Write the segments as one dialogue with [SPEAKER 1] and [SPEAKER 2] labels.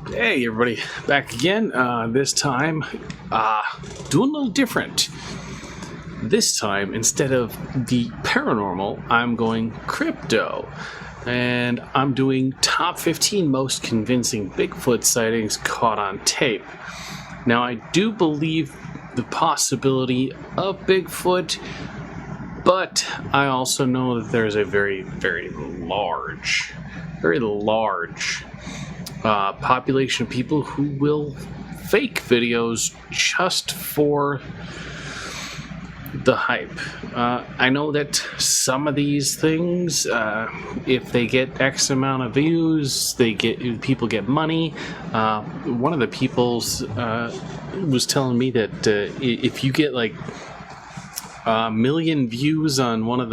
[SPEAKER 1] Hey everybody, back again. This time, doing a little different. This time, instead of the paranormal, I'm going crypto. And I'm doing top 15 most convincing Bigfoot sightings caught on tape. Now, I do believe the possibility of Bigfoot, but I also know that there's a very, very large population of people who will fake videos just for the hype. I know that some of these things, if they get X amount of views, people get money. One of the people's was telling me that if you get like a million views on one of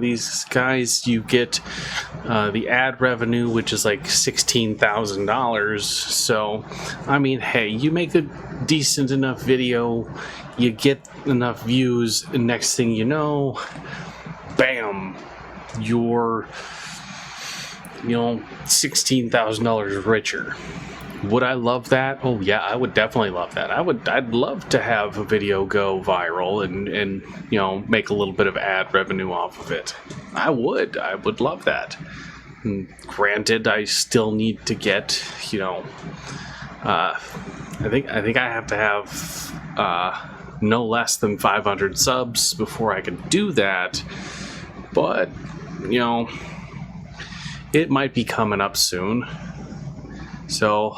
[SPEAKER 1] these guys, you get the ad revenue, which is like $16,000. So, I mean, hey, you make a decent enough video, you get enough views, and next thing you know, bam, you're $16,000 richer. Would I love that? Oh yeah, I would definitely love that. I'd love to have a video go viral and make a little bit of ad revenue off of it. I would love that. And granted, I still need to get, I think I have to have no less than 500 subs before I can do that. But, it might be coming up soon. So,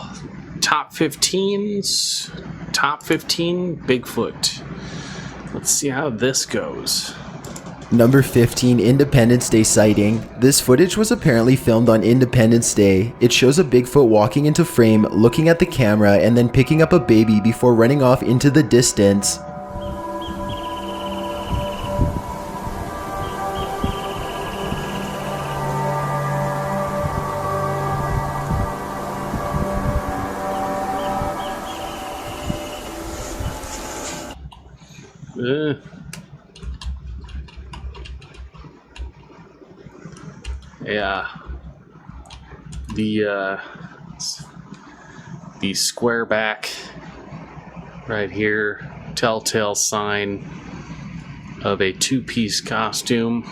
[SPEAKER 1] top 15s, top 15 Bigfoot. Let's see how this goes.
[SPEAKER 2] Number 15, Independence Day sighting. This footage was apparently filmed on Independence Day. It shows a Bigfoot walking into frame, looking at the camera, and then picking up a baby before running off into the distance.
[SPEAKER 1] Yeah, the square back right here, telltale sign of a two-piece costume,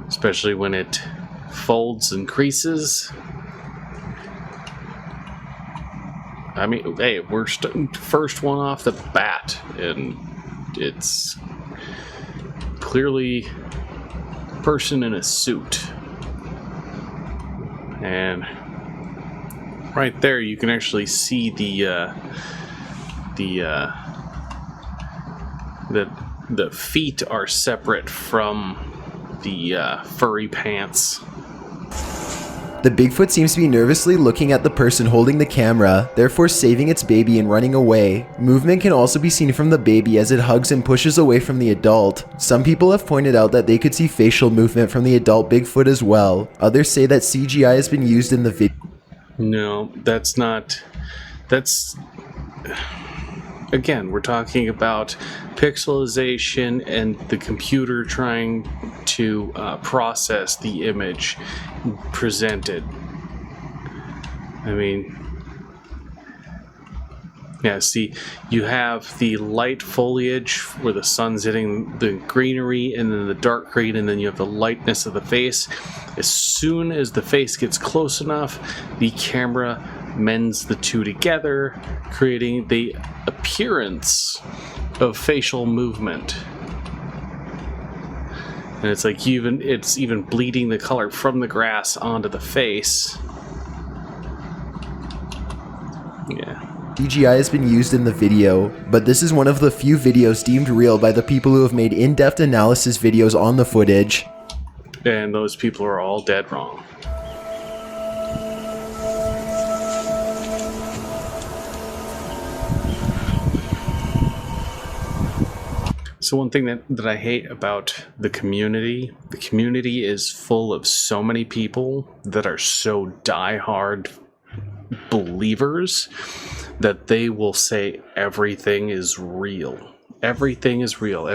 [SPEAKER 1] especially when it folds and creases. I mean, hey, we're first one off the bat, and it's clearly a person in a suit. And right there, you can actually see the feet are separate from the furry pants.
[SPEAKER 2] The Bigfoot seems to be nervously looking at the person holding the camera, therefore saving its baby and running away. Movement can also be seen from the baby as it hugs and pushes away from the adult. Some people have pointed out that they could see facial movement from the adult Bigfoot as well. Others say that CGI has been used in the video.
[SPEAKER 1] No, that's not. Again, we're talking about pixelization and the computer trying to process the image presented. I mean, yeah, see, you have the light foliage where the sun's hitting the greenery, and then the dark green, and then you have the lightness of the face. As soon as the face gets close enough, the camera mends the two together, creating the appearance of facial movement. And it's like it's even bleeding the color from the grass onto the face. Yeah.
[SPEAKER 2] CGI has been used in the video, but this is one of the few videos deemed real by the people who have made in-depth analysis videos on the footage.
[SPEAKER 1] And those people are all dead wrong. So one thing that I hate about the community is full of so many people that are so diehard believers that they will say everything is real. Everything is real.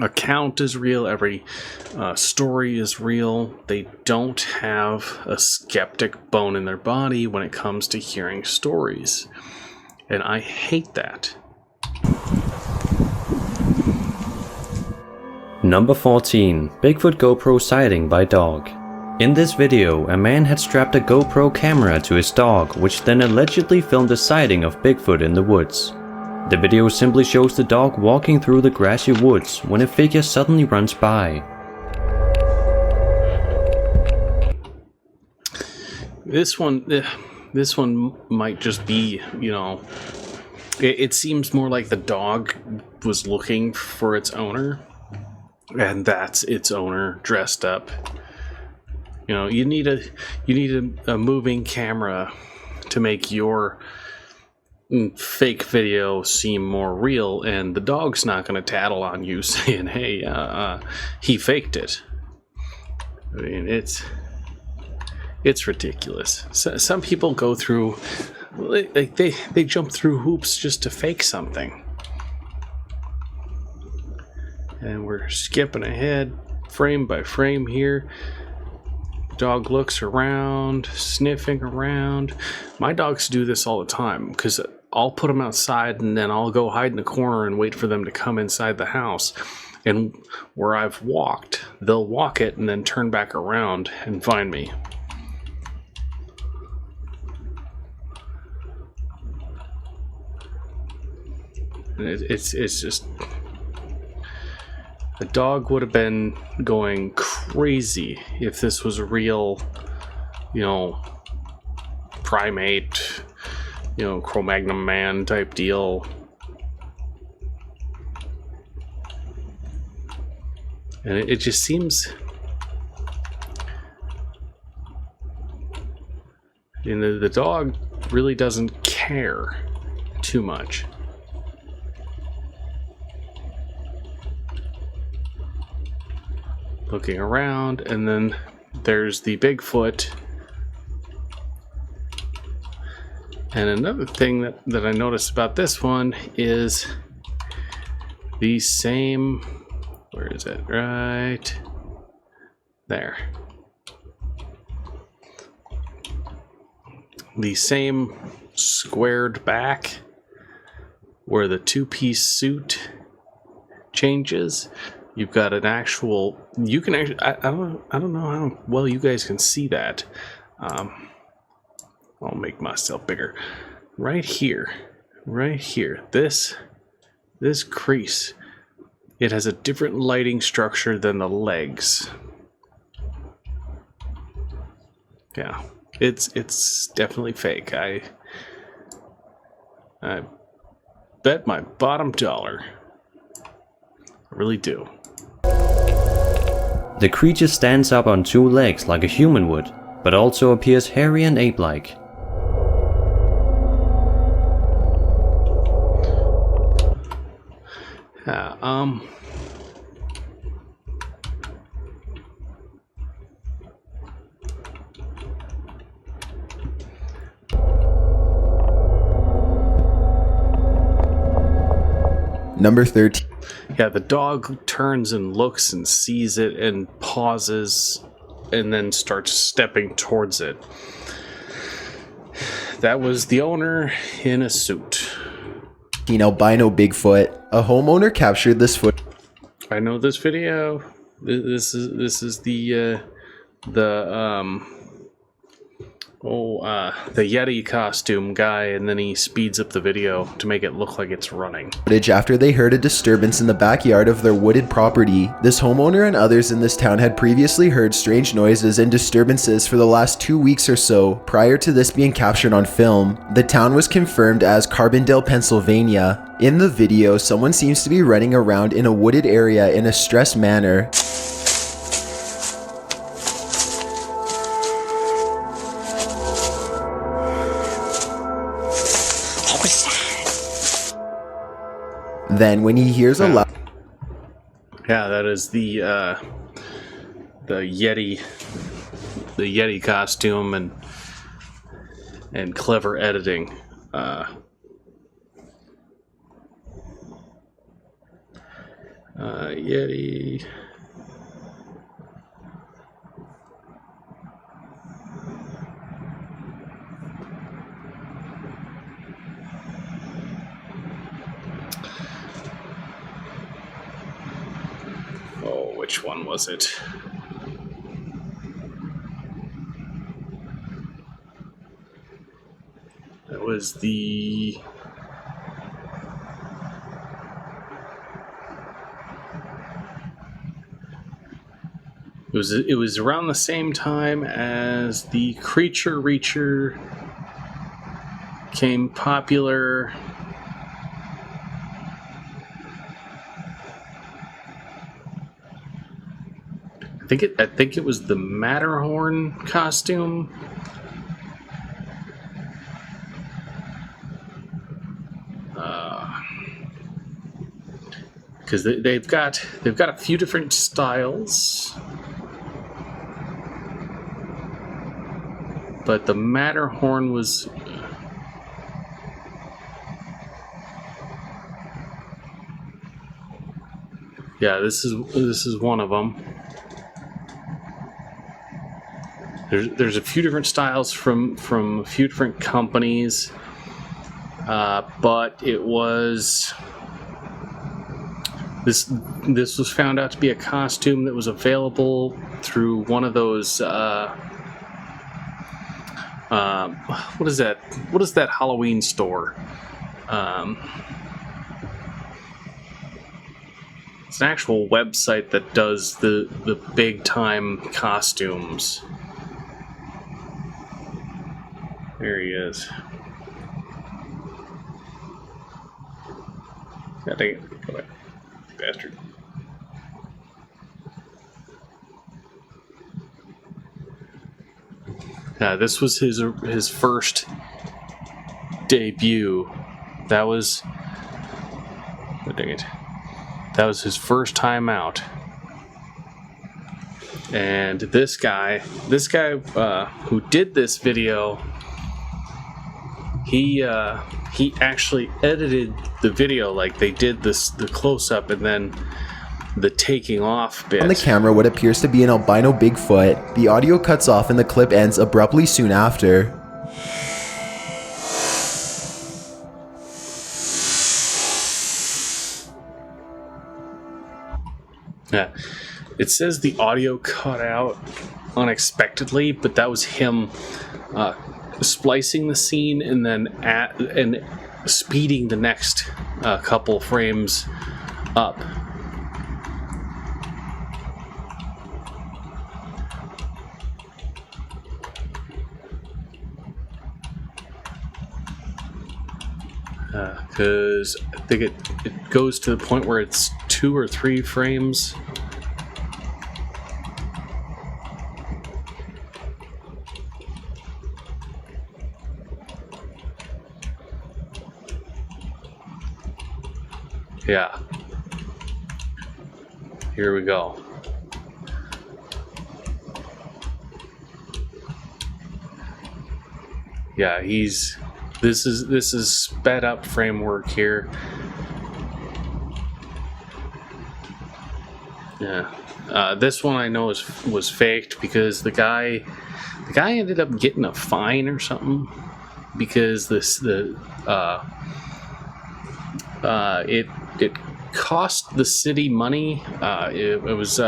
[SPEAKER 1] account is real, every story is real. They don't have a skeptic bone in their body when it comes to hearing stories. And I hate that.
[SPEAKER 3] Number 14. Bigfoot GoPro sighting by dog. In this video, a man had strapped a GoPro camera to his dog, which then allegedly filmed a sighting of Bigfoot in the woods. The video simply shows the dog walking through the grassy woods when a figure suddenly runs by.
[SPEAKER 1] This one might just be, you know, it seems more like the dog was looking for its owner, and that's its owner dressed up. You know, you need a moving camera to make your fake video seem more real, and the dog's not going to tattle on you saying, "Hey, he faked it." I mean, it's ridiculous. Some people go through, like they jump through hoops just to fake something. And we're skipping ahead frame by frame here. Dog looks around, sniffing around. My dogs do this all the time because I'll put them outside and then I'll go hide in the corner and wait for them to come inside the house. And where I've walked, they'll walk it and then turn back around and find me. And it's just... The dog would have been going crazy if this was a real, you know, primate, you know, Cro-Magnon man type deal. And it just seems, you know, the dog really doesn't care too much. Looking around, and then there's the Bigfoot. And another thing that I noticed about this one is the same, where is it? Right there. The same squared back where the two-piece suit changes. You've got an actual, you can actually, I don't know how well you guys can see that. I'll make myself bigger. Right here, this crease, it has a different lighting structure than the legs. Yeah, it's definitely fake. I bet my bottom dollar. I really do.
[SPEAKER 3] The creature stands up on two legs like a human would, but also appears hairy and ape-like.
[SPEAKER 2] Number 13.
[SPEAKER 1] Yeah, the dog turns and looks and sees it and pauses and then starts stepping towards it. That was the owner in a suit.
[SPEAKER 2] Albino Bigfoot. A homeowner captured this footage.
[SPEAKER 1] I know this video. This is the Yeti costume guy, and then he speeds up the video to make it look like it's running.
[SPEAKER 2] After they heard a disturbance in the backyard of their wooded property. This homeowner and others in this town had previously heard strange noises and disturbances for the last 2 weeks or so prior to this being captured on film. The town was confirmed as Carbondale, Pennsylvania. In the video, someone seems to be running around in a wooded area in a stressed manner. Then when he hears a loud...
[SPEAKER 1] Yeah, that is the Yeti costume and clever editing. Yeti. Oh, which one was it? That was the... It was around the same time as the Creature Reacher became popular. I think it was the Matterhorn costume. Because they've got a few different styles. But the Matterhorn was... Yeah, this is one of them. There's a few different styles from a few different companies, but it was... This was found out to be a costume that was available through one of those... what is that? What is that Halloween store? It's an actual website that does the big time costumes. There he is. God dang it. Go back. Bastard. This was his first debut. That was... Oh, dang it. That was his first time out. And this guy who did this video, he actually edited the video. Like, they did the close-up and then the taking off bit.
[SPEAKER 2] On the camera, what appears to be an albino Bigfoot. The audio cuts off and the clip ends abruptly soon after.
[SPEAKER 1] Yeah, it says the audio cut out unexpectedly, but that was him splicing the scene and then speeding the next couple frames up. Because I think it goes to the point where it's 2 or 3 frames. Yeah. Here we go. Yeah, this is sped up framework here. Yeah. This one I know was faked because the guy ended up getting a fine or something because it cost the city money. It was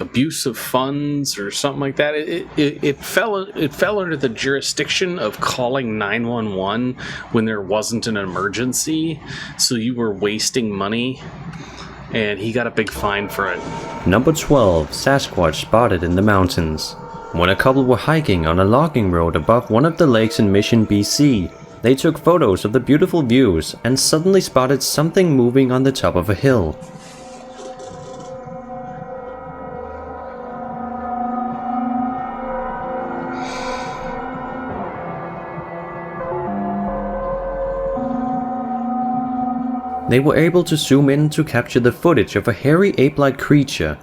[SPEAKER 1] abuse of funds or something like that. It fell under the jurisdiction of calling 911 when there wasn't an emergency, so you were wasting money, and he got a big fine for it.
[SPEAKER 3] Number 12, Sasquatch spotted in the mountains. When a couple were hiking on a logging road above one of the lakes in Mission, BC, they took photos of the beautiful views and suddenly spotted something moving on the top of a hill. They were able to zoom in to capture the footage of a hairy ape-like creature.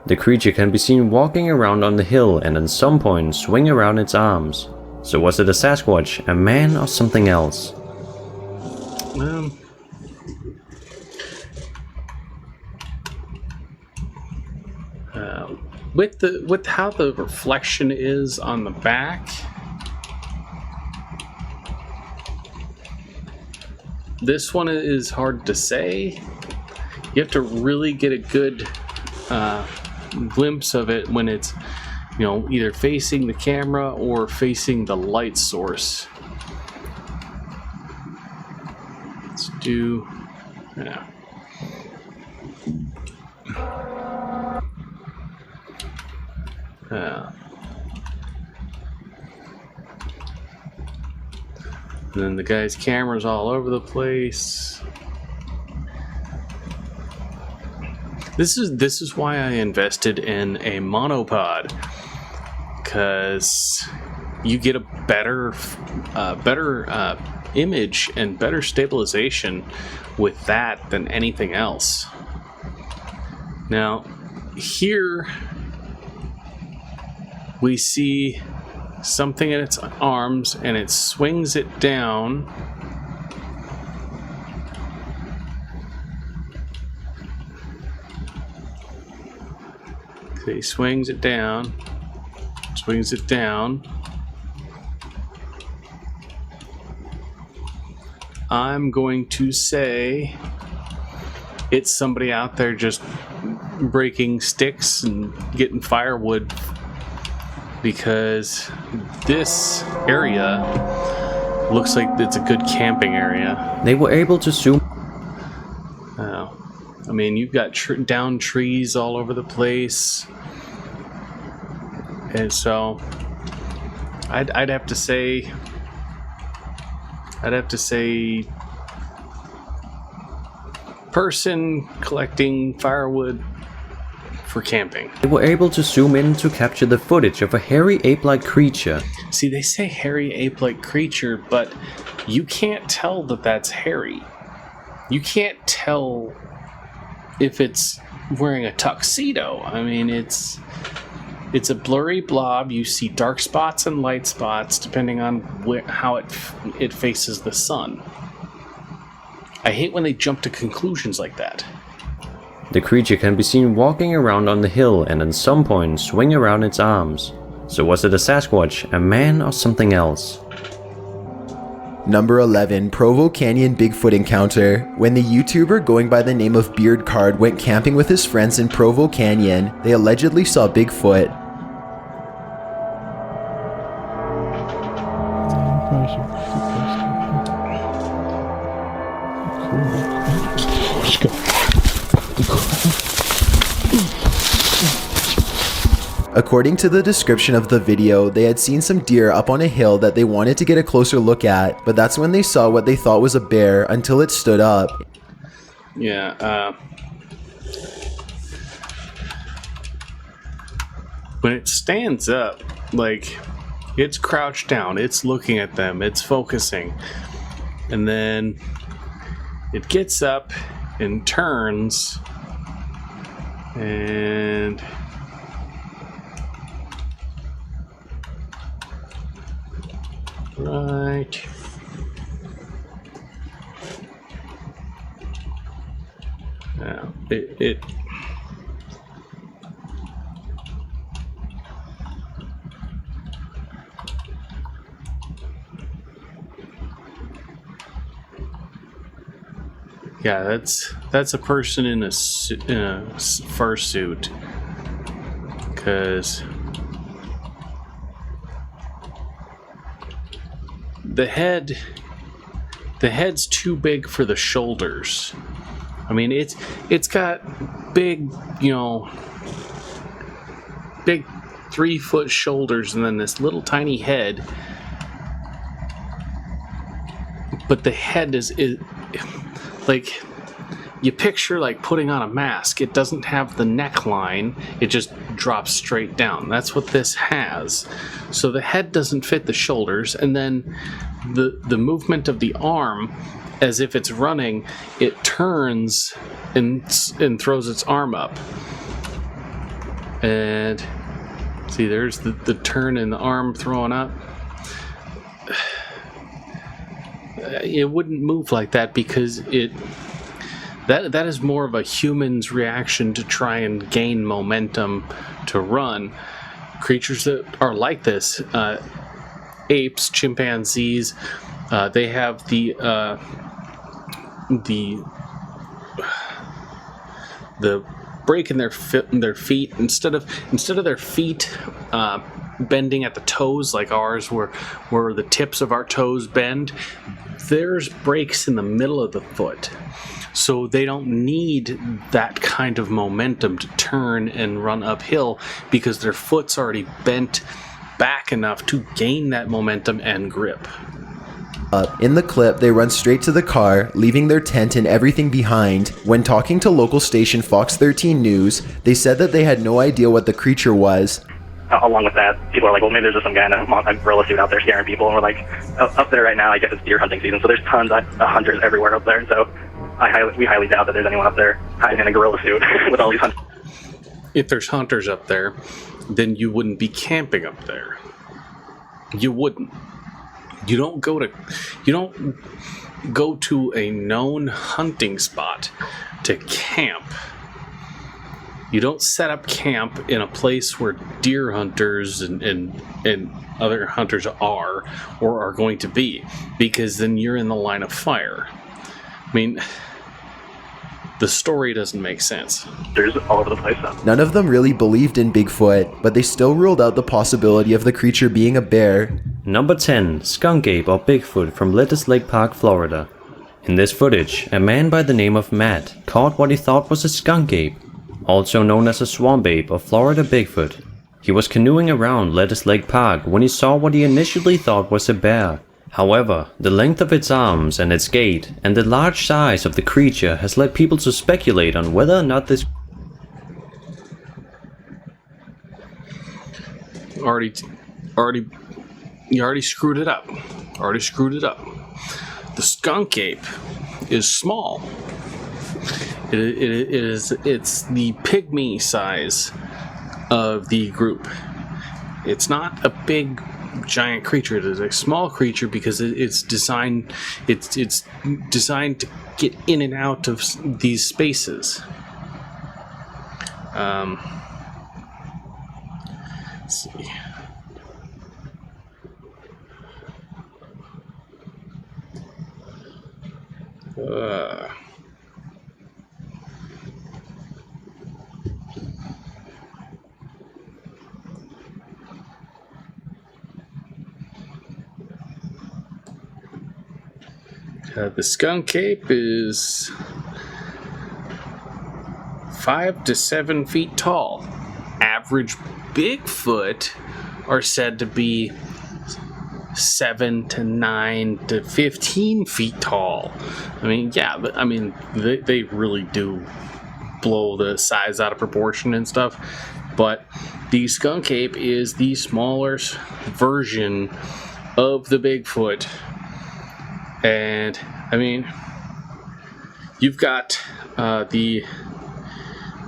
[SPEAKER 3] The creature can be seen walking around on the hill and at some point swing around its arms. So was it a Sasquatch, a man, or something else?
[SPEAKER 1] With how the reflection is on the back, this one is hard to say. You have to really get a good glimpse of it when it's, either facing the camera or facing the light source. Let's do, yeah. And then the guy's camera's all over the place. This is why I invested in a monopod, because you get a better image and better stabilization with that than anything else. Now, here we see something in its arms, and it swings it down. He swings it down. I'm going to say it's somebody out there just breaking sticks and getting firewood, because this area looks like it's a good camping area.
[SPEAKER 3] They were able to zoom.
[SPEAKER 1] I mean, you've got down trees all over the place, and so I'd have to say person collecting firewood for camping.
[SPEAKER 3] They were able to zoom in to capture the footage of a hairy ape-like creature.
[SPEAKER 1] See, they say hairy ape-like creature, but you can't tell that that's hairy. You can't tell if it's wearing a tuxedo. I mean, it's a blurry blob. You see dark spots and light spots depending on how it faces the sun. I hate when they jump to conclusions like that.
[SPEAKER 3] The creature can be seen walking around on the hill and at some point swing around its arms. So was it a Sasquatch, a man, or something else?
[SPEAKER 2] Number 11, Provo Canyon Bigfoot encounter. When the YouTuber going by the name of Beard Card went camping with his friends in Provo Canyon, they allegedly saw Bigfoot. According to the description of the video, they had seen some deer up on a hill that they wanted to get a closer look at, but that's when they saw what they thought was a bear until it stood up.
[SPEAKER 1] Yeah, when it stands up, like, it's crouched down, it's looking at them, it's focusing, and then it gets up and turns, and right. Now, it yeah, that's a person in a fursuit, because the head's too big for the shoulders. I mean, it's got big, big 3-foot shoulders and then this little tiny head. But the head is like, you picture like putting on a mask. It doesn't have the neckline. It just drops straight down. That's what this has. So the head doesn't fit the shoulders, and then the movement of the arm, as if it's running, it turns and throws its arm up. And see, there's the turn and the arm throwing up. it wouldn't move like that because that is more of a human's reaction to try and gain momentum to run. Creatures that are like this, apes, chimpanzees, they have the break in their feet instead of their feet bending at the toes like ours, where the tips of our toes bend. There's breaks in the middle of the foot, so they don't need that kind of momentum to turn and run uphill because their foot's already bent back enough to gain that momentum and grip.
[SPEAKER 2] In the clip, they run straight to the car, leaving their tent and everything behind. When talking to local station Fox 13 News, they said that they had no idea what the creature was.
[SPEAKER 4] Along with that, people are like, well, maybe there's just some guy in a gorilla suit out there scaring people. And we're like, up there right now, I guess it's deer hunting season, so there's tons of hunters everywhere up there. So we highly doubt that there's anyone up there hiding in a gorilla suit with all these hunters.
[SPEAKER 1] If there's hunters up there, then you wouldn't be camping up there. You wouldn't. You don't go to a known hunting spot to camp. You don't set up camp in a place where deer hunters and other hunters are or are going to be, because then you're in the line of fire. I mean, the story doesn't make sense.
[SPEAKER 4] There's all over the place.
[SPEAKER 2] None of them really believed in Bigfoot, but they still ruled out the possibility of the creature being a bear.
[SPEAKER 3] Number 10. Skunk Ape or Bigfoot from Lettuce Lake Park, Florida. In this footage, a man by the name of Matt caught what he thought was a skunk ape, also known as a swamp ape or Florida Bigfoot. He was canoeing around Lettuce Lake Park when he saw what he initially thought was a bear. However, the length of its arms and its gait and the large size of the creature has led people to speculate on whether or not this
[SPEAKER 1] You already screwed it up. The skunk ape is small. It's the pygmy size of the group. It's not a big giant creature. It is a small creature because it's designed to get in and out of these spaces. Let's see. The skunk ape is 5 to 7 feet tall. Average Bigfoot are said to be 7 to 9 to 15 feet tall. I mean, yeah, but I mean, they really do blow the size out of proportion and stuff. But the skunk ape is the smaller version of the Bigfoot. And I mean, you've got the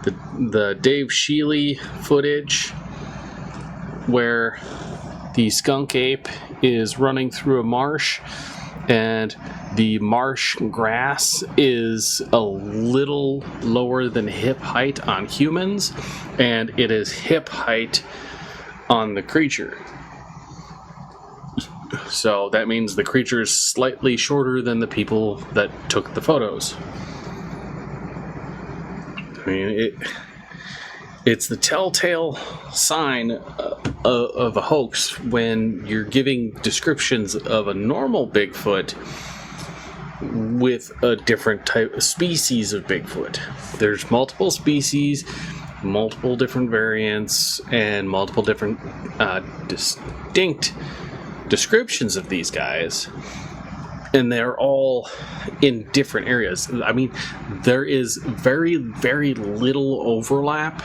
[SPEAKER 1] Dave Shealy footage where the skunk ape is running through a marsh, and the marsh grass is a little lower than hip height on humans, and it is hip height on the creature. So that means the creature is slightly shorter than the people that took the photos. I mean, it's the telltale sign of a hoax when you're giving descriptions of a normal Bigfoot with a different type of species of Bigfoot. There's multiple species, multiple different variants, and multiple different distinct descriptions of these guys, and they're all in different areas. I mean, there is very, very little overlap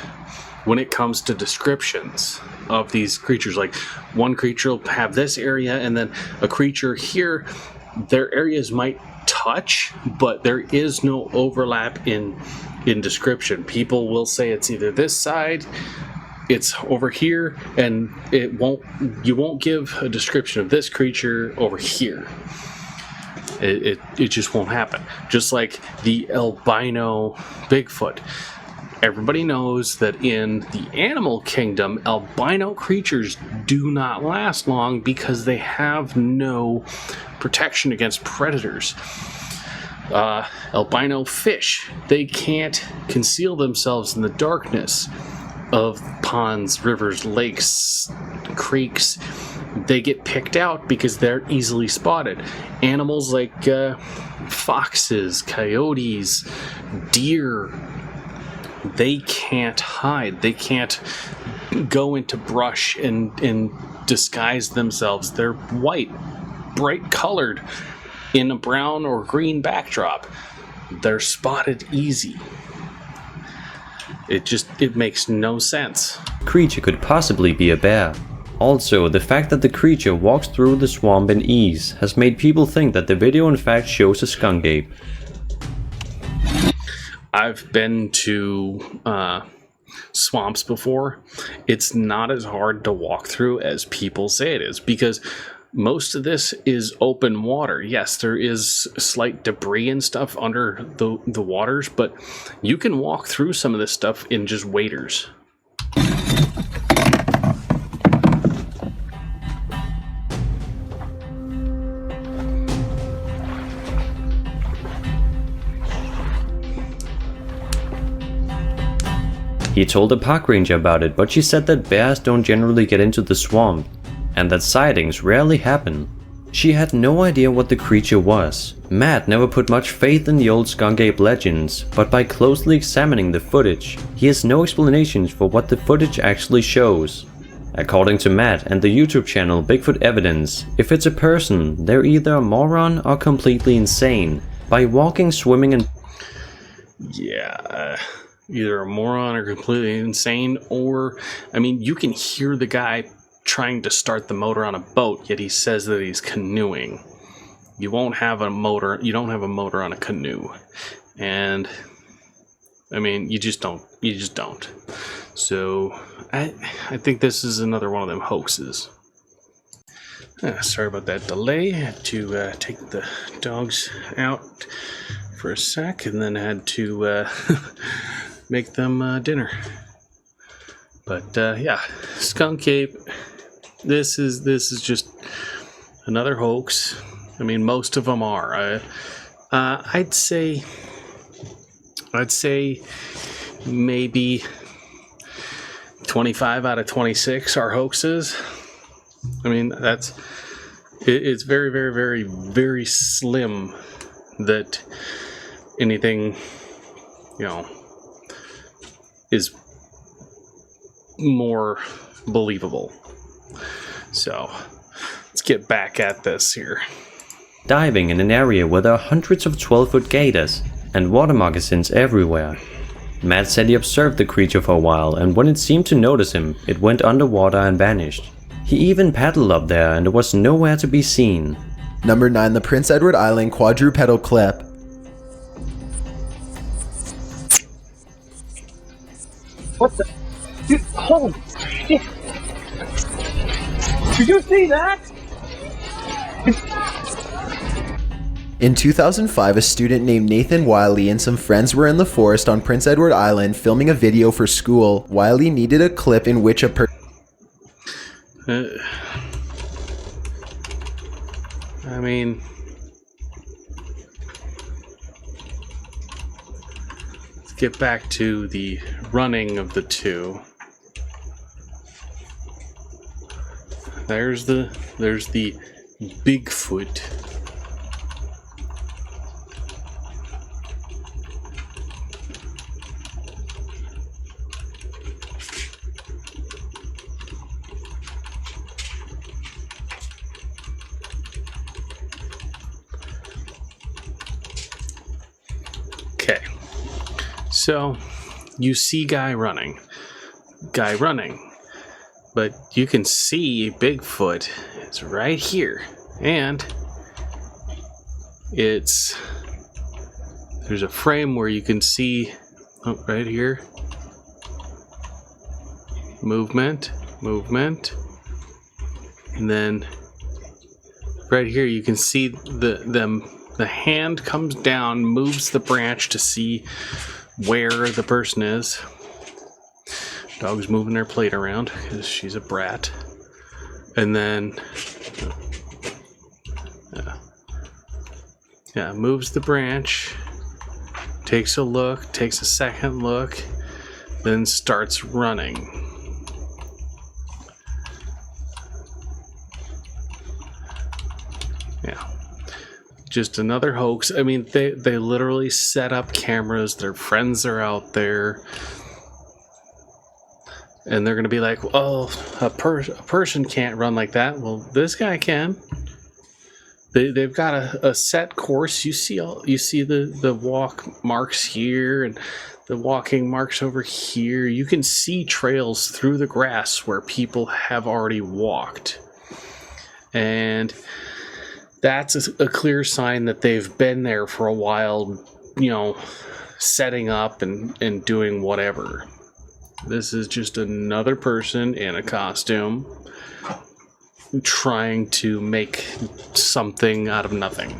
[SPEAKER 1] when it comes to descriptions of these creatures. Like, one creature will have this area, and then a creature here, their areas might touch, but there is no overlap in description. People will say it's either this side, it's over here, and you won't give a description of this creature over here. It just won't happen. Just like the albino Bigfoot. Everybody knows that in the animal kingdom, albino creatures do not last long because they have no protection against predators. Albino fish, they can't conceal themselves in the darkness of ponds, rivers, lakes, creeks. They get picked out because they're easily spotted. Animals like foxes, coyotes, deer, they can't hide. They can't go into brush and disguise themselves. They're white, bright colored in a brown or green backdrop. They're spotted easy. It makes no sense.
[SPEAKER 3] Creature could possibly be a bear. Also, the fact that the creature walks through the swamp in ease has made people think that the video in fact shows a skunk ape.
[SPEAKER 1] I've been to swamps before. It's not as hard to walk through as people say it is, because most of this is open water. Yes, there is slight debris and stuff under the waters, but you can walk through some of this stuff in just waders.
[SPEAKER 3] He told a park ranger about it, but she said that bears don't generally get into the swamp, and that sightings rarely happen. She had no idea what the creature was. Matt never put much faith in the old skunk ape legends, but by closely examining the footage, he has no explanations for what the footage actually shows. According to Matt and the YouTube channel Bigfoot Evidence, if it's a person, they're either a moron or completely insane. By walking, swimming and...
[SPEAKER 1] Yeah, either a moron or completely insane, or, I mean, you can hear the guy trying to start the motor on a boat, yet he says that he's canoeing. You don't have a motor on a canoe. And, I mean, you just don't. So, I think this is another one of them hoaxes. Sorry about that delay. I had to take the dogs out for a sec, and then had to make them dinner. But yeah, skunk ape. This is just another hoax. I mean, most of them are. I'd say maybe 25 out of 26 are hoaxes. I mean, it's very, very, very, very slim that anything, is more believable. So, let's get back at this here.
[SPEAKER 3] diving in an area where there are hundreds of 12-foot gators and water moccasins everywhere. Matt said he observed the creature for a while, and when it seemed to notice him, it went underwater and vanished. He even paddled up there and it was nowhere to be seen.
[SPEAKER 2] Number 9, the Prince Edward Island quadrupedal clip.
[SPEAKER 5] What the? Dude, holy shit! Did you see that?
[SPEAKER 2] In 2005, a student named Nathan Wiley and some friends were in the forest on Prince Edward Island filming a video for school. Wiley needed a clip in which a
[SPEAKER 1] I mean, let's get back to the running of the two. There's the Bigfoot. Okay, so you see guy running, but you can see Bigfoot. It's right here, and there's a frame where you can see right here, movement, and then right here you can see them The hand comes down, moves the branch to see where the person is. Dog's moving their plate around because she's a brat. And then, moves the branch, takes a look, takes a second look, then starts running. Yeah. Just another hoax. I mean, they literally set up cameras. Their friends are out there. And they're going to be like, oh, a person can't run like that. Well, this guy can. They've got a set course. You see the walk marks here and the walking marks over here. You can see trails through the grass where people have already walked. And that's a clear sign that they've been there for a while, setting up and doing whatever. This is just another person in a costume trying to make something out of nothing.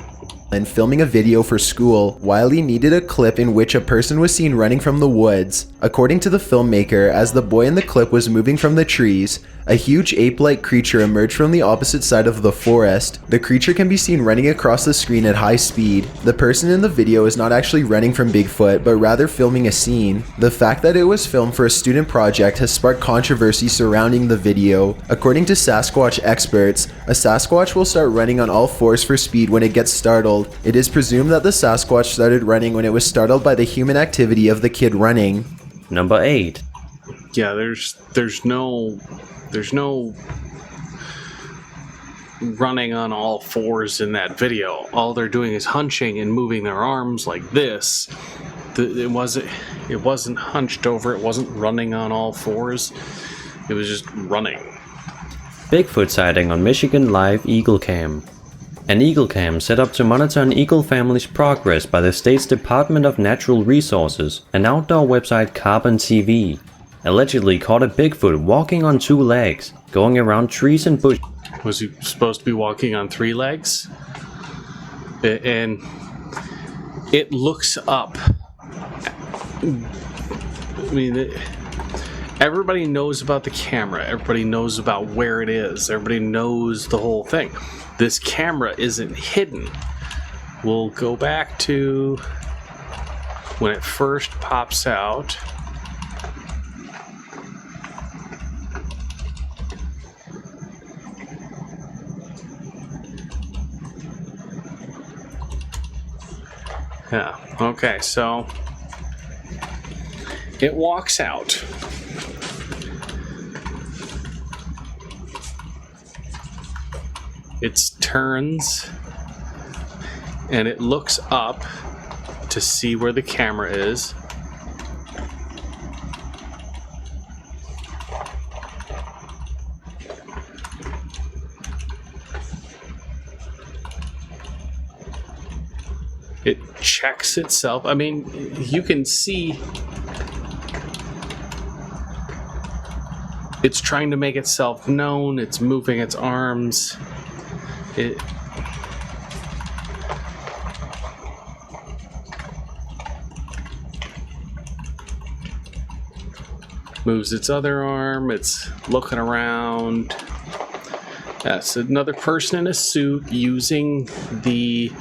[SPEAKER 2] And filming a video for school, Wiley needed a clip in which a person was seen running from the woods. According to the filmmaker, as the boy in the clip was moving from the trees, a huge ape-like creature emerged from the opposite side of the forest. The creature can be seen running across the screen at high speed. The person in the video is not actually running from Bigfoot, but rather filming a scene. The fact that it was filmed for a student project has sparked controversy surrounding the video. According to Sasquatch experts, a Sasquatch will start running on all fours for speed when it gets startled. It is presumed that the Sasquatch started running when it was startled by the human activity of the kid running.
[SPEAKER 3] Number 8.
[SPEAKER 1] Yeah, there's no running on all fours in that video. All they're doing is hunching and moving their arms like this. It wasn't hunched over. It wasn't running on all fours. It was just running.
[SPEAKER 3] Bigfoot sighting on Michigan Live Eagle Cam. An eagle cam set up to monitor an eagle family's progress by the state's Department of Natural Resources and outdoor website Carbon TV allegedly caught a Bigfoot walking on 2 legs, going around trees and bushes.
[SPEAKER 1] Was he supposed to be walking on 3 legs? And it looks up. I mean, everybody knows about the camera. Everybody knows about where it is. Everybody knows the whole thing. This camera isn't hidden. We'll go back to when it first pops out. Yeah, okay, so it walks out. It turns and it looks up to see where the camera is. It checks itself. I mean, you can see it's trying to make itself known. It's moving its arms. It moves its other arm. It's looking around. That's another person in a suit using the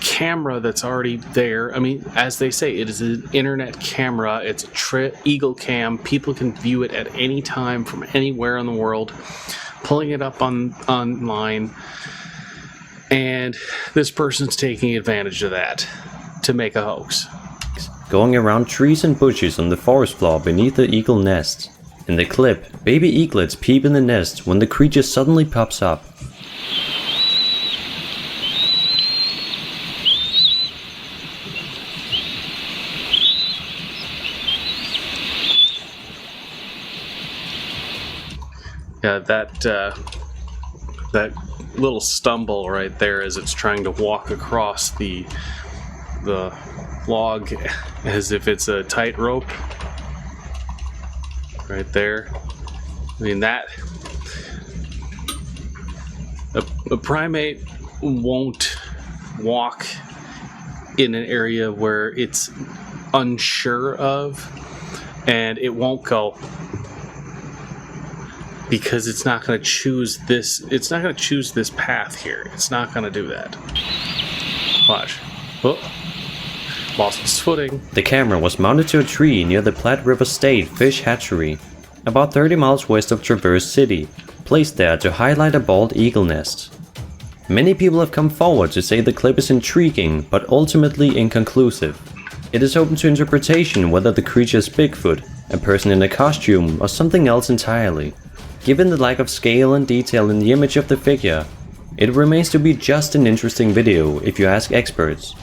[SPEAKER 1] camera that's already there. I mean, as they say, it is an internet camera. It's a Eagle Cam. People can view it at any time from anywhere in the world. Pulling it up online. And this person's taking advantage of that to make a hoax.
[SPEAKER 3] Going around trees and bushes on the forest floor beneath the eagle nest. In the clip, baby eaglets peep in the nest when the creature suddenly pops up.
[SPEAKER 1] Yeah, that little stumble right there as it's trying to walk across the log as if it's a tightrope right there. I mean, that a primate won't walk in an area where it's unsure of, and it won't go because it's not going to choose this. It's not going to choose this path here. It's not going to do that. Watch. Oh, lost its footing.
[SPEAKER 3] The camera was mounted to a tree near the Platte River State Fish Hatchery, about 30 miles west of Traverse City, placed there to highlight a bald eagle nest. Many people have come forward to say the clip is intriguing, but ultimately inconclusive. It is open to interpretation whether the creature is Bigfoot, a person in a costume, or something else entirely. Given the lack of scale and detail in the image of the figure, it remains to be just an interesting video if you ask experts.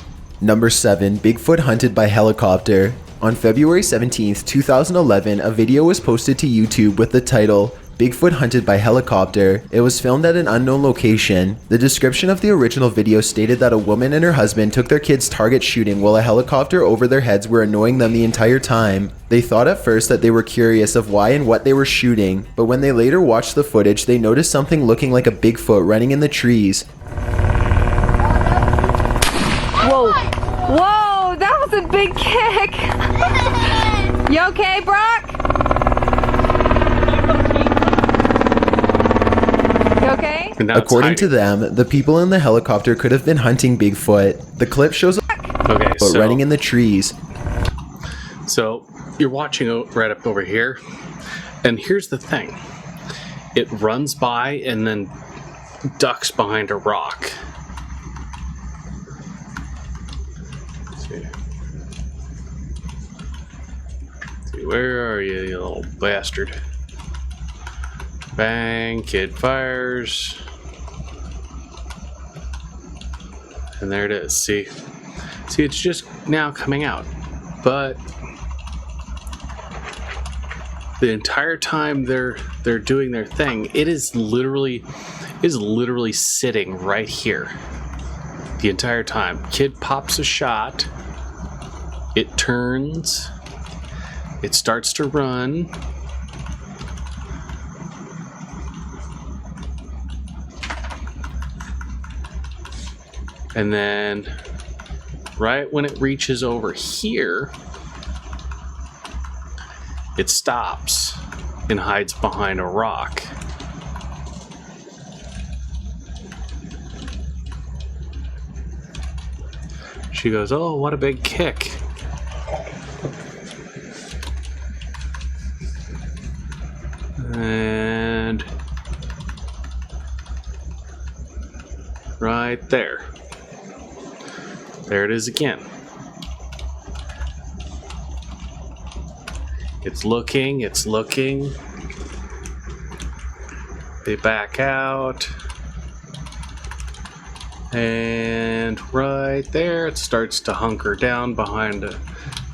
[SPEAKER 2] Number 7. Bigfoot hunted by helicopter. On February 17th, 2011, a video was posted to YouTube with the title, Bigfoot hunted by helicopter. It was filmed at an unknown location. The description of the original video stated that a woman and her husband took their kids target shooting while a helicopter over their heads were annoying them the entire time. They thought at first that they were curious of why and what they were shooting, but when they later watched the footage, they noticed something looking like a Bigfoot running in the trees.
[SPEAKER 6] Whoa. Whoa, that was a big kick. You okay, Brock? You okay?
[SPEAKER 2] According to them, the people in the helicopter could have been hunting Bigfoot. The clip shows Bigfoot running in the trees.
[SPEAKER 1] So you're watching right up over here, and here's the thing. It runs by and then ducks behind a rock. Let's see. Where are you, you little bastard? Bang, kid fires. And there it is. See, it's just now coming out. But the entire time they're doing their thing, it is literally sitting right here. The entire time. Kid pops a shot. It turns. It starts to run. And then right when it reaches over here, it stops and hides behind a rock. She goes, "Oh, what a big kick." And right there. There it is again. It's looking. They back out. And right there, it starts to hunker down behind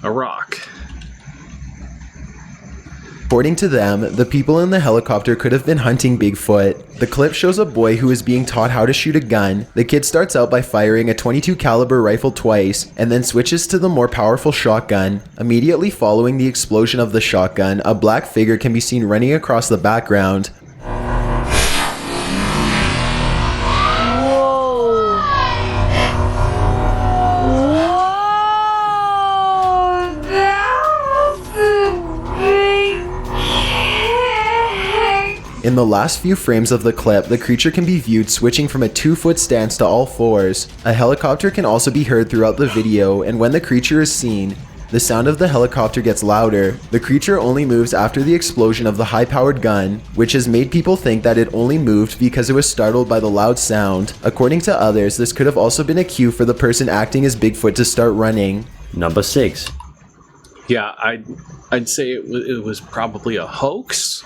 [SPEAKER 1] a rock.
[SPEAKER 2] According to them, the people in the helicopter could have been hunting Bigfoot. The clip shows a boy who is being taught how to shoot a gun. The kid starts out by firing a .22 caliber rifle twice, and then switches to the more powerful shotgun. Immediately following the explosion of the shotgun, a black figure can be seen running across the background. In the last few frames of the clip, the creature can be viewed switching from a 2-foot stance to all fours. A helicopter can also be heard throughout the video, and when the creature is seen, the sound of the helicopter gets louder. The creature only moves after the explosion of the high-powered gun, which has made people think that it only moved because it was startled by the loud sound. According to others, this could have also been a cue for the person acting as Bigfoot to start running.
[SPEAKER 3] Number 6.
[SPEAKER 1] Yeah, I'd say it was probably a hoax.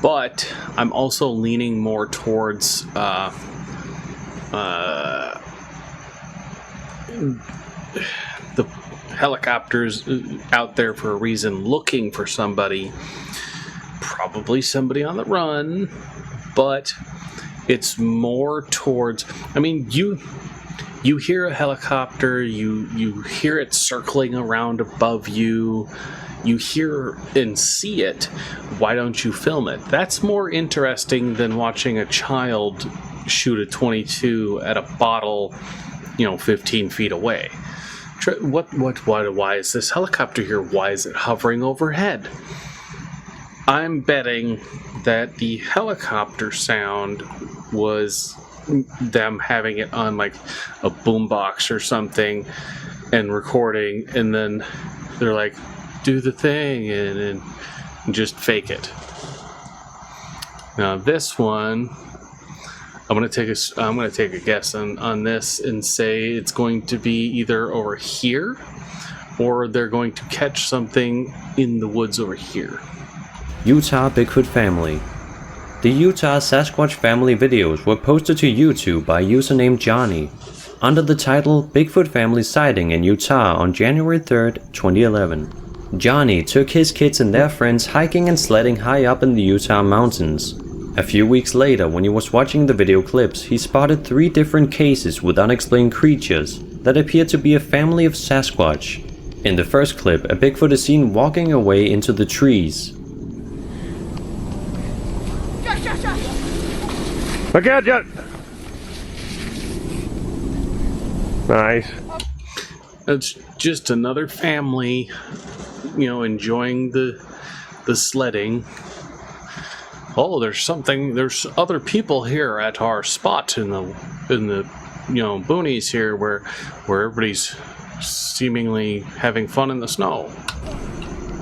[SPEAKER 1] But I'm also leaning more towards the helicopters out there for a reason, looking for somebody, probably somebody on the run, but it's more towards, I mean, you hear a helicopter, you hear it circling around above you, you hear and see it, why don't you film it? That's more interesting than watching a child shoot a .22 at a bottle, 15 feet away. Why is this helicopter here? Why is it hovering overhead? I'm betting that the helicopter sound was them having it on like a boombox or something and recording, and then they're like, do the thing and just fake it. Now this one, I'm gonna take a guess on this and say it's going to be either over here or they're going to catch something in the woods over here.
[SPEAKER 3] Utah Bigfoot Family. The Utah Sasquatch Family videos were posted to YouTube by username Johnny under the title Bigfoot Family Sighting in Utah on January 3rd, 2011. Johnny took his kids and their friends hiking and sledding high up in the Utah mountains. A few weeks later, when he was watching the video clips, he spotted 3 different cases with unexplained creatures that appeared to be a family of Sasquatch. In the first clip, a Bigfoot is seen walking away into the trees.
[SPEAKER 7] Look out, John! Nice.
[SPEAKER 1] It's just another family, enjoying the sledding. Oh, there's other people here at our spot in the boonies here where everybody's seemingly having fun in the snow.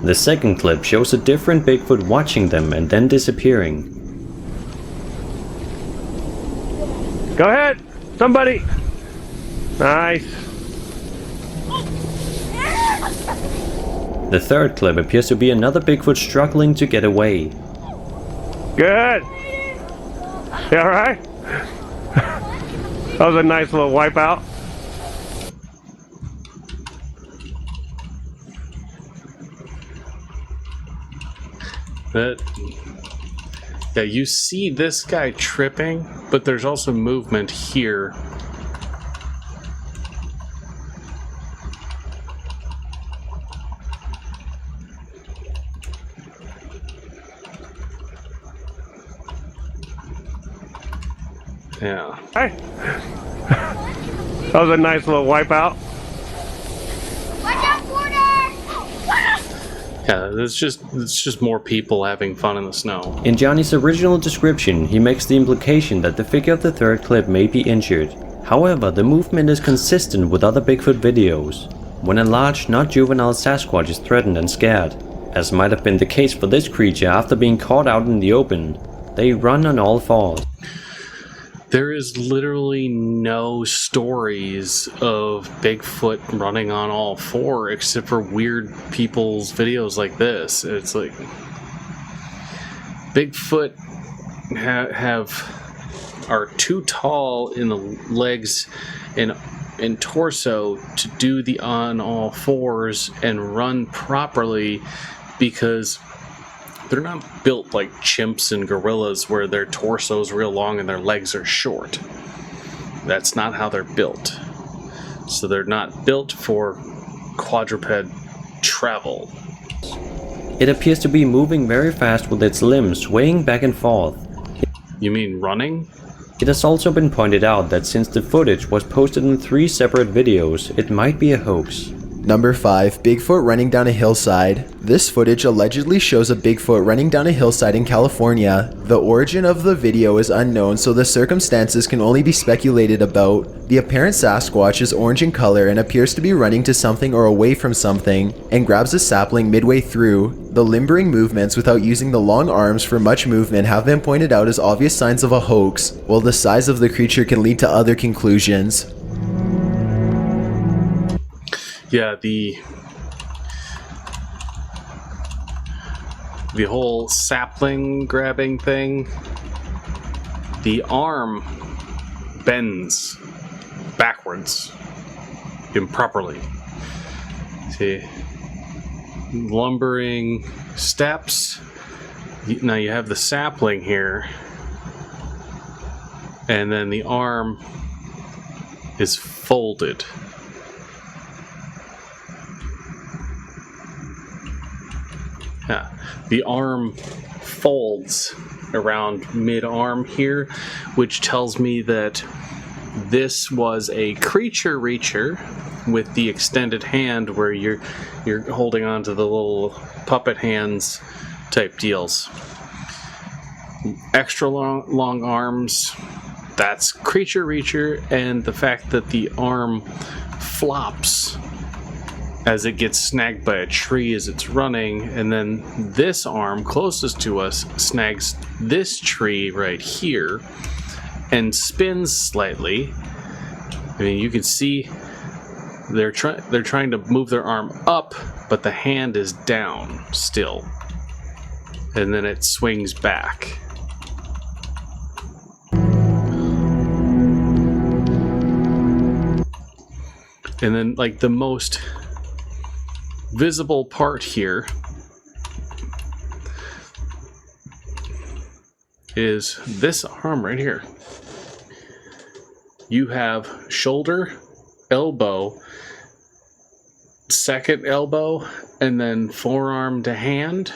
[SPEAKER 3] The second clip shows a different Bigfoot watching them and then disappearing.
[SPEAKER 7] Go ahead! Somebody! Nice.
[SPEAKER 3] The third clip appears to be another Bigfoot struggling to get away.
[SPEAKER 7] Good! You alright? That was a nice little wipeout.
[SPEAKER 1] Yeah, you see this guy tripping, but there's also movement here. Yeah.
[SPEAKER 7] Hey. That was a nice little wipeout.
[SPEAKER 1] Yeah, it's just more people having fun in the snow.
[SPEAKER 3] In Johnny's original description, he makes the implication that the figure of the third clip may be injured. However, the movement is consistent with other Bigfoot videos. When a large, not juvenile Sasquatch is threatened and scared, as might have been the case for this creature after being caught out in the open, they run on all fours.
[SPEAKER 1] There is literally no stories of Bigfoot running on all 4 except for weird people's videos like this. It's like Bigfoot are too tall in the legs and torso to do the on all 4s and run properly because they're not built like chimps and gorillas where their torso is real long and their legs are short. That's not how they're built. So they're not built for quadruped travel.
[SPEAKER 3] It appears to be moving very fast with its limbs swaying back and forth.
[SPEAKER 1] You mean running?
[SPEAKER 3] It has also been pointed out that since the footage was posted in 3 separate videos, it might be a hoax.
[SPEAKER 2] Number 5. Bigfoot running down a hillside. This footage allegedly shows a Bigfoot running down a hillside in California. The origin of the video is unknown, so the circumstances can only be speculated about. The apparent Sasquatch is orange in color and appears to be running to something or away from something, and grabs a sapling midway through. The limbering movements without using the long arms for much movement have been pointed out as obvious signs of a hoax, while the size of the creature can lead to other conclusions.
[SPEAKER 1] Yeah, the whole sapling grabbing thing, the arm bends backwards improperly. See, lumbering steps. Now you have the sapling here, and then the arm is folded. Yeah, the arm folds around mid-arm here, which tells me that this was a creature reacher with the extended hand where you're holding on to the little puppet hands type deals. Extra long arms, that's creature reacher, and the fact that the arm flops as it gets snagged by a tree as it's running, and then this arm closest to us snags this tree right here and spins slightly. I mean, you can see they're trying to move their arm up, but the hand is down still, and then it swings back. And then, like, the most visible part here is this arm right here. You have shoulder, elbow, second elbow, and then forearm to hand.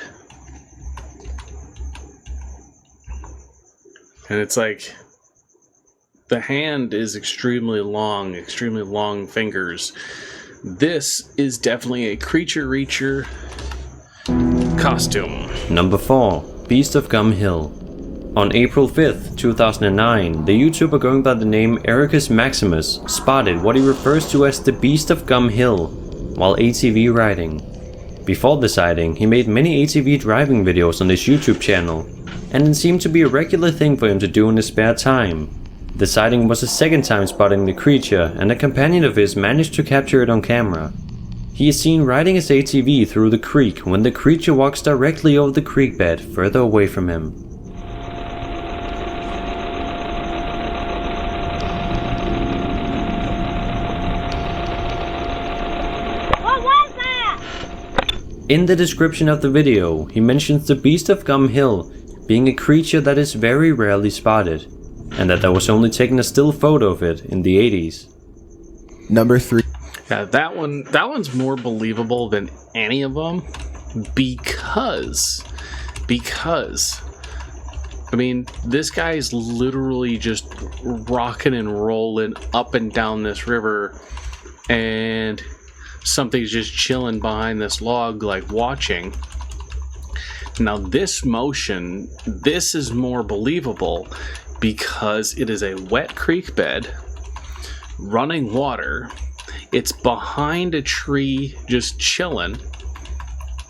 [SPEAKER 1] And it's like the hand is extremely long fingers. This is definitely a creature reacher costume.
[SPEAKER 3] Number 4. Beast of Gum Hill. On April 5th, 2009, the YouTuber going by the name Ericus Maximus spotted what he refers to as the Beast of Gum Hill while ATV riding. Before the sighting, he made many ATV driving videos on his YouTube channel, and it seemed to be a regular thing for him to do in his spare time. The sighting was his second time spotting the creature, and a companion of his managed to capture it on camera. He is seen riding his ATV through the creek when the creature walks directly over the creek bed further away from him.
[SPEAKER 8] What was that?
[SPEAKER 3] In the description of the video, he mentions the Beast of Gum Hill being a creature that is very rarely spotted, and that there was only taken a still photo of it in the 80s.
[SPEAKER 2] Number 3.
[SPEAKER 1] Yeah, that one's more believable than any of them because I mean, this guy is literally just rocking and rolling up and down this river, and something's just chilling behind this log, like watching. Now this motion, this is more believable because it is a wet creek bed, running water. It's behind a tree, just chilling.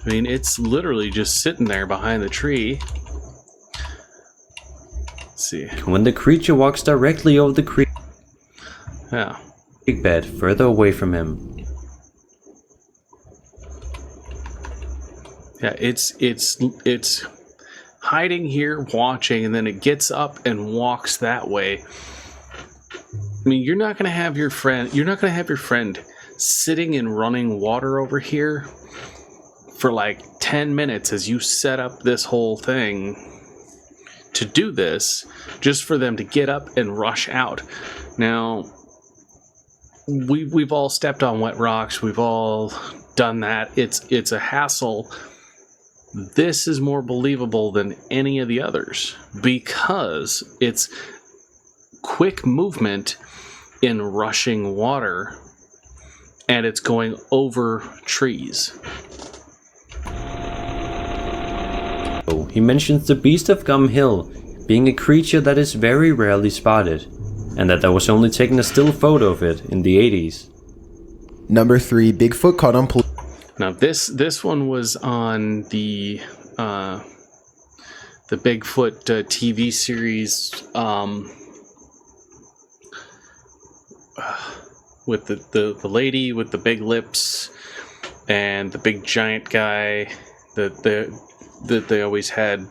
[SPEAKER 1] I mean, it's literally just sitting there behind the tree. Let's see.
[SPEAKER 3] When the creature walks directly over the creek bed further away from him.
[SPEAKER 1] Yeah, it's hiding here, watching, and then it gets up and walks that way. I mean, you're not gonna have your friend sitting in running water over here for like 10 minutes as you set up this whole thing to do this, just for them to get up and rush out. Now, we've all stepped on wet rocks, we've all done that. It's a hassle. This is more believable than any of the others because it's quick movement in rushing water, and it's going over trees.
[SPEAKER 3] He mentions the Beast of Gum Hill being a creature that is very rarely spotted, and that there was only taken a still photo of it in the 80s.
[SPEAKER 2] Number 3. Bigfoot caught on police.
[SPEAKER 1] Now this one was on the Bigfoot TV series with the lady with the big lips and the big giant guy that they always had,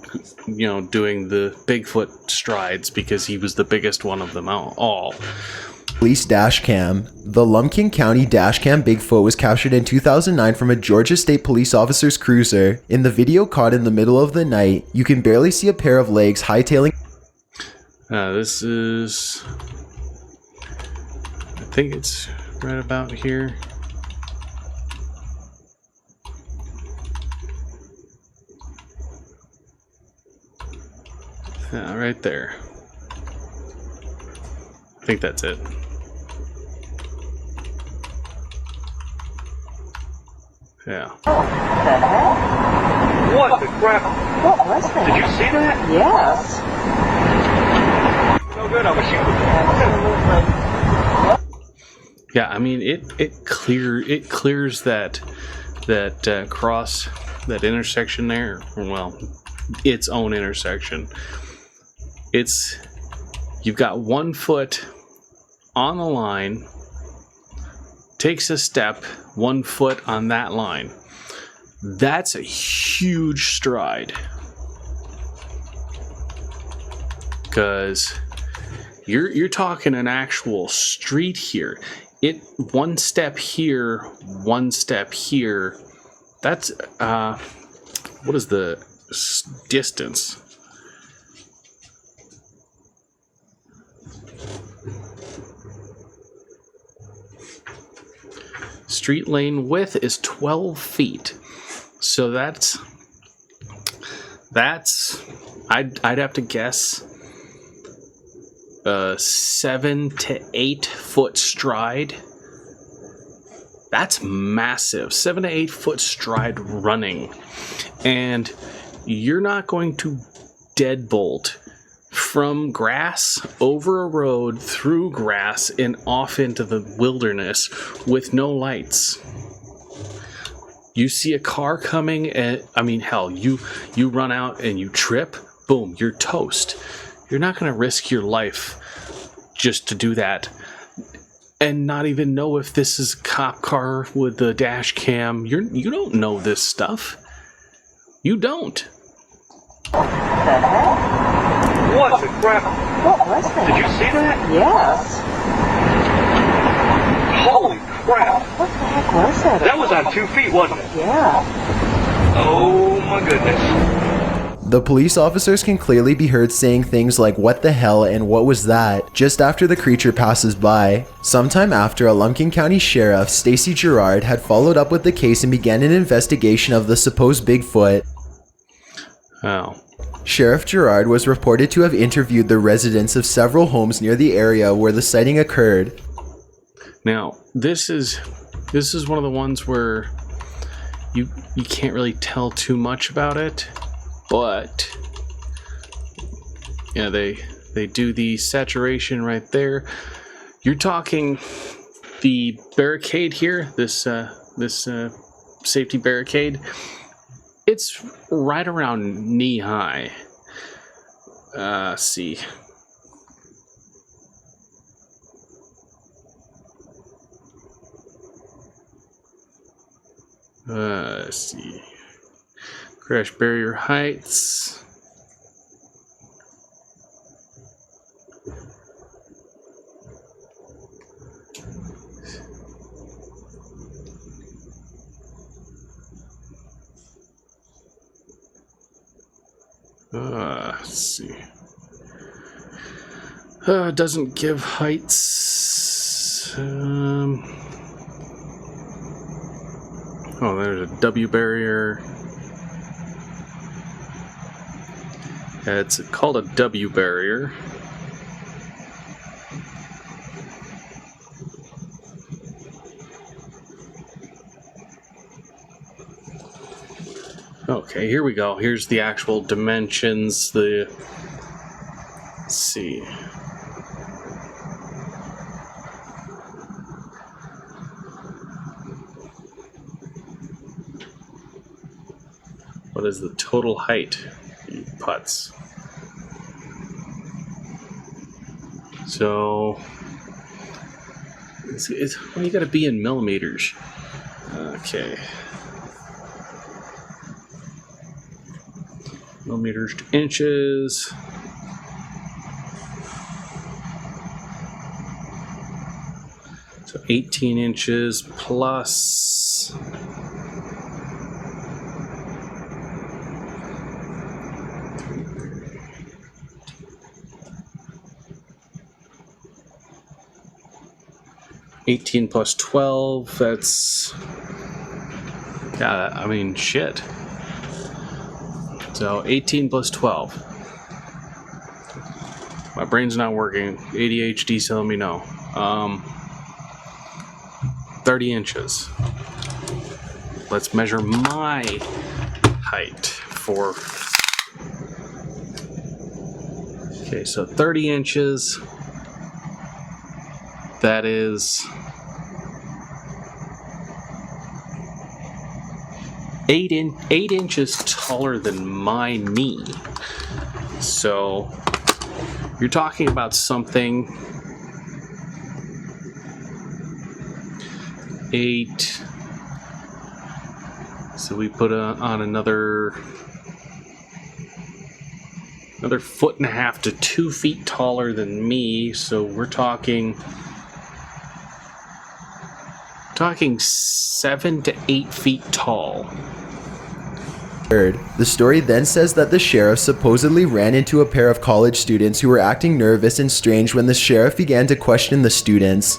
[SPEAKER 1] you know, doing the Bigfoot strides because he was the biggest one of them all.
[SPEAKER 2] Police dash cam. The Lumpkin County dash cam Bigfoot was captured in 2009 from a Georgia State Police officer's cruiser. In the video caught in the middle of the night, you can barely see a pair of legs hightailing.
[SPEAKER 1] This is, I think it's right about here. Yeah, right there. I think that's it. Yeah.
[SPEAKER 5] What the crap? What was that? Did you see that? Yes. No good. I was shooting.
[SPEAKER 1] Yeah, I mean it clears that cross, that intersection there. Well, its own intersection. You've got 1 foot on the line, takes a step, 1 foot on that line. That's a huge stride. Because you're talking an actual street here. 1 step here, 1 step here. That's what is the distance? Street lane width is 12 feet. So that's I'd have to guess a 7 to 8 foot stride. That's massive. 7 to 8 foot stride running. And you're not going to deadbolt from grass over a road through grass and off into the wilderness with no lights. You see a car coming, and I mean, hell, you run out and you trip, boom, you're toast. You're not going to risk your life just to do that and not even know if this is a cop car with the dash cam. You don't know this stuff. You don't.
[SPEAKER 5] What the crap? What was that? Did you see that? Yes. Holy crap! What the heck was that? That was on 2 feet, wasn't it? Yeah. Oh my goodness.
[SPEAKER 2] The police officers can clearly be heard saying things like "what the hell" and "what was that" just after the creature passes by. Sometime after, a Lumpkin County Sheriff, Stacy Gerard, had followed up with the case and began an investigation of the supposed Bigfoot.
[SPEAKER 1] Oh.
[SPEAKER 2] Sheriff Gerard was reported to have interviewed the residents of several homes near the area where the sighting occurred.
[SPEAKER 1] Now, this is one of the ones where you can't really tell too much about it, but yeah, they do the saturation right there. You're talking the barricade here, this safety barricade. It's right around knee high. Let's see. Let's see. Crash barrier heights. Let's see. Doesn't give heights. Oh, there's a W barrier. It's called a W barrier. Okay, here we go. Here's the actual dimensions. Let's see. What is the total height? You putts. So well, you got to be in millimeters. Okay. Millimeters to inches. So 18 inches plus. $18 plus 12, that's, yeah, I mean, shit. So 18 plus 12. My brain's not working. ADHD's telling me no. 30 inches. Let's measure my height for... Okay, so 30 inches. That is 8 inches taller than my knee. So you're talking about something 8. So we put on another 1.5 to 2 feet taller than me. So we're talking 7 to 8 feet tall.
[SPEAKER 2] The story then says that the sheriff supposedly ran into a pair of college students who were acting nervous and strange when the sheriff began to question the students.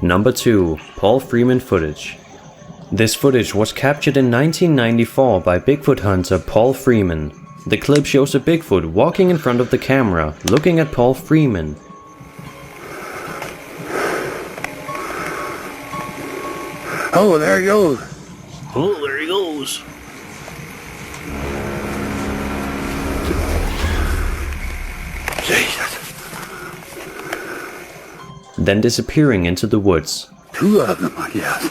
[SPEAKER 3] Number 2. Paul Freeman footage. This footage was captured in 1994 by Bigfoot hunter Paul Freeman. The clip shows a Bigfoot walking in front of the camera, looking at Paul Freeman.
[SPEAKER 5] Oh, there he goes.
[SPEAKER 1] Oh, there he goes.
[SPEAKER 5] Jesus.
[SPEAKER 3] Then disappearing into the woods.
[SPEAKER 5] 2 of them, I guess.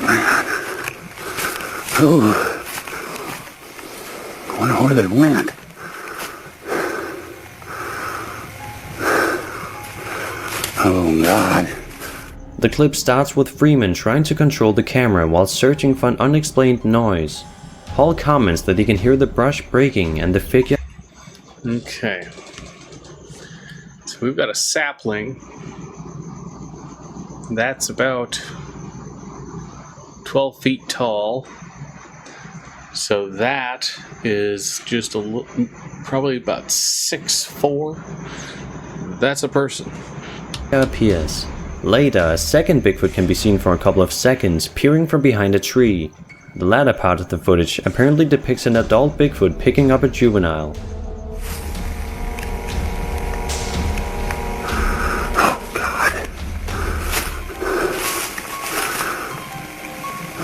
[SPEAKER 5] Man. Oh. I wonder where they went. Oh, God.
[SPEAKER 3] The clip starts with Freeman trying to control the camera while searching for an unexplained noise. Paul comments that he can hear the brush breaking and the figure...
[SPEAKER 1] Okay. So we've got a sapling. That's about 12 feet tall. So that is just probably about 6'4". That's a person.
[SPEAKER 3] appears. Later, a second Bigfoot can be seen for a couple of seconds peering from behind a tree. The latter part of the footage apparently depicts an adult Bigfoot picking up a juvenile.
[SPEAKER 5] Oh, God.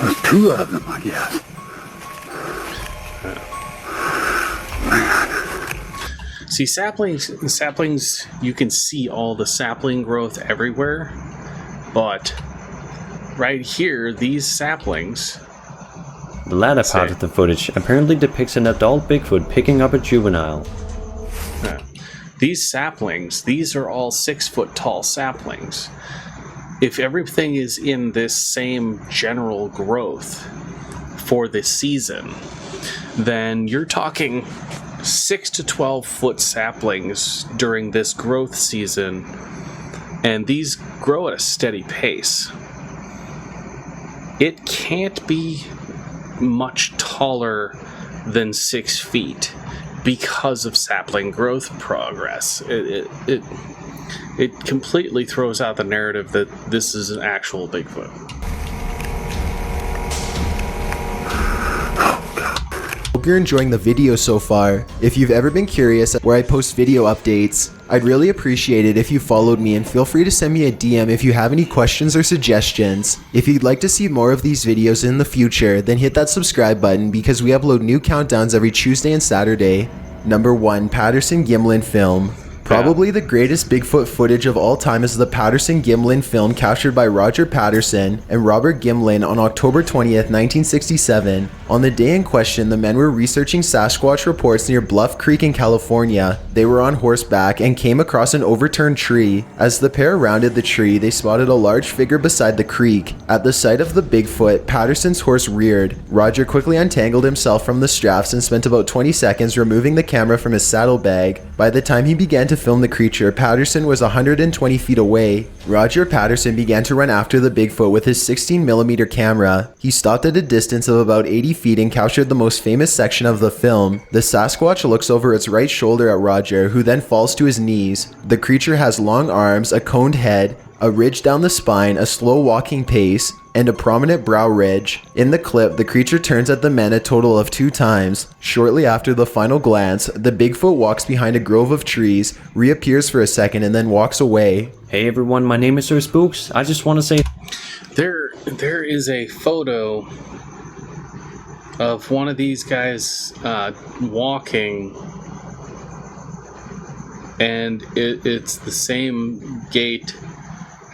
[SPEAKER 5] There's 2 of them, I guess.
[SPEAKER 1] See, saplings, you can see all the sapling growth everywhere, but right here, these saplings...
[SPEAKER 3] The latter part of the footage apparently depicts an adult Bigfoot picking up a juvenile.
[SPEAKER 1] These saplings, these are all 6 foot tall saplings. If everything is in this same general growth for this season, then you're talking 6 to 12 foot saplings during this growth season, and these grow at a steady pace. It can't be much taller than 6 feet because of sapling growth progress. It completely throws out the narrative that this is an actual Bigfoot.
[SPEAKER 2] Hope you're enjoying the video so far. If you've ever been curious where I post video updates, I'd really appreciate it if you followed me, and feel free to send me a DM if you have any questions or suggestions. If you'd like to see more of these videos in the future, then hit that subscribe button because we upload new countdowns every Tuesday and Saturday. Number 1, Patterson-Gimlin film. Probably the greatest Bigfoot footage of all time is the Patterson-Gimlin film captured by Roger Patterson and Robert Gimlin on October 20th, 1967. On the day in question, the men were researching Sasquatch reports near Bluff Creek in California. They were on horseback and came across an overturned tree. As the pair rounded the tree, they spotted a large figure beside the creek. At the sight of the Bigfoot, Patterson's horse reared. Roger quickly untangled himself from the straps and spent about 20 seconds removing the camera from his saddlebag. By the time he began to film the creature, Patterson was 120 feet away. Roger Patterson began to run after the Bigfoot with his 16mm camera. He stopped at a distance of about 80 feet and captured the most famous section of the film. The Sasquatch looks over its right shoulder at Roger, who then falls to his knees. The creature has long arms, a coned head, a ridge down the spine, a slow walking pace, and a prominent brow ridge. In the clip, the creature turns at the men a total of 2 times. Shortly after the final glance, the Bigfoot walks behind a grove of trees, reappears for a second, and then walks away.
[SPEAKER 3] Hey everyone, my name is Sir Spooks. I just want to say
[SPEAKER 1] There is a photo of one of these guys walking, and it's the same gait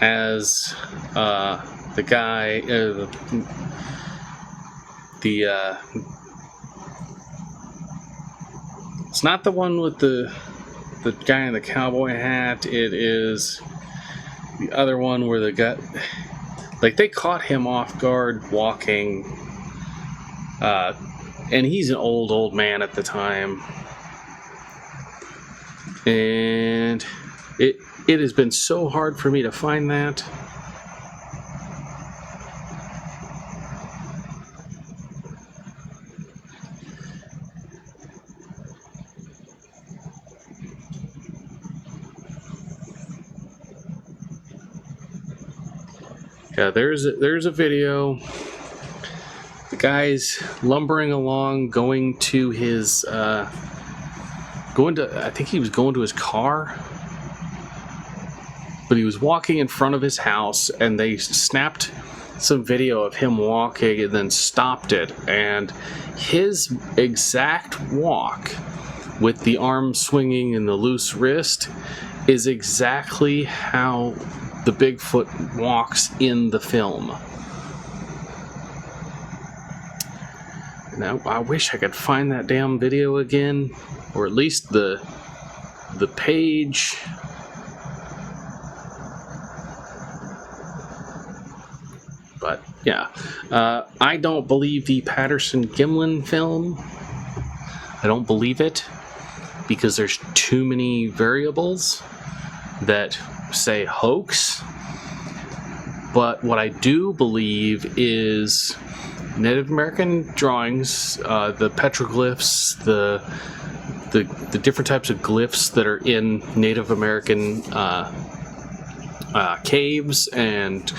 [SPEAKER 1] as the guy, it's not the one with the guy in the cowboy hat. It is the other one where the guy, like, they caught him off guard walking, and he's an old man at the time, and it has been so hard for me to find that. Yeah, there's a video. The guy's lumbering along, going to his I think he was going to his car, but he was walking in front of his house, and they snapped some video of him walking and then stopped it, and his exact walk with the arm swinging and the loose wrist is exactly how the Bigfoot walks in the film. Now, I wish I could find that damn video again, or at least the page. But yeah, I don't believe the Patterson-Gimlin film. I don't believe it because there's too many variables that say hoax. But what I do believe is Native American drawings, the petroglyphs, the different types of glyphs that are in Native American caves, and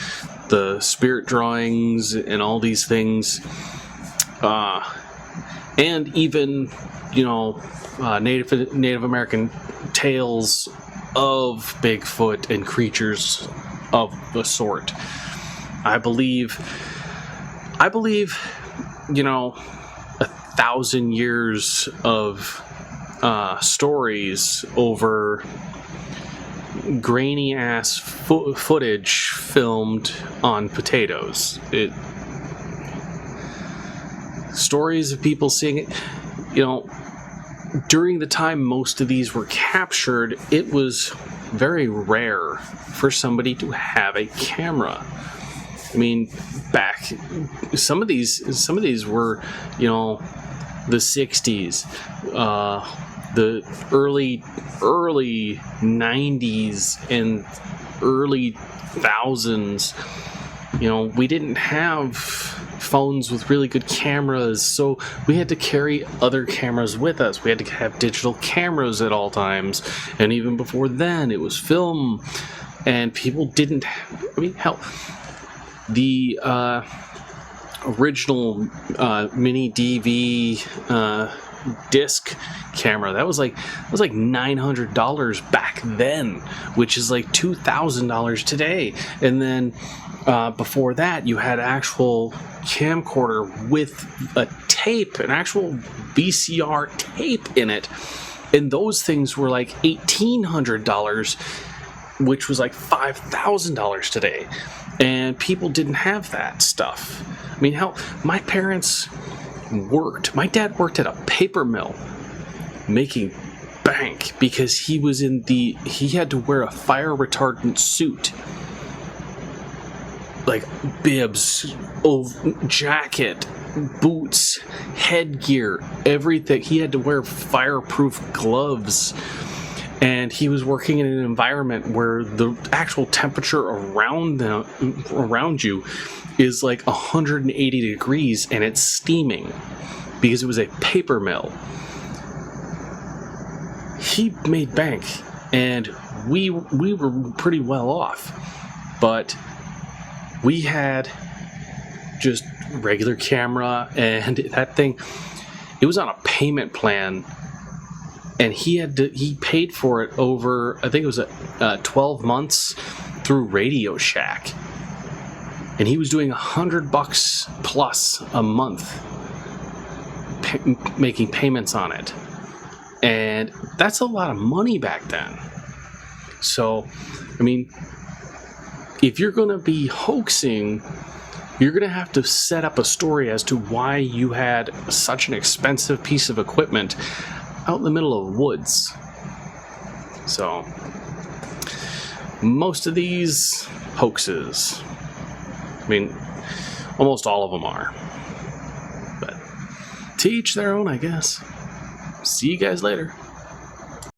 [SPEAKER 1] the spirit drawings and all these things, and even, you know, Native American tales of Bigfoot and creatures of the sort. I believe, you know, 1,000 years of stories over grainy ass footage filmed on potatoes. Stories of people seeing it, you know. During the time most of these were captured, it was very rare for somebody to have a camera. I mean, back, some of these were, you know, the 60s, the early 90s and early thousands. You know, we didn't have phones with really good cameras, so we had to carry other cameras with us. We had to have digital cameras at all times, and even before then it was film, and people didn't, I mean, hell, the original mini DV disc camera, that was like $900 back then, which is like $2,000 today. And then before that, you had actual camcorder with a tape, an actual VCR tape in it, and those things were like $1,800, which was like $5,000 today. And people didn't have that stuff. I mean, hell, my parents worked. My dad worked at a paper mill making bank because he had to wear a fire retardant suit, like bibs, jacket, boots, headgear, everything. He had to wear fireproof gloves, and he was working in an environment where the actual temperature around you is like 180 degrees, and it's steaming because it was a paper mill. He made bank, and we were pretty well off. But we had just regular camera, and that thing, it was on a payment plan, and he paid for it over, I think it was 12 months through Radio Shack, and he was doing $100 plus a month making payments on it, and that's a lot of money back then. So I mean, if you're going to be hoaxing, you're going to have to set up a story as to why you had such an expensive piece of equipment out in the middle of woods. So, most of these hoaxes, I mean, almost all of them are. But to each their own, I guess. See you guys later.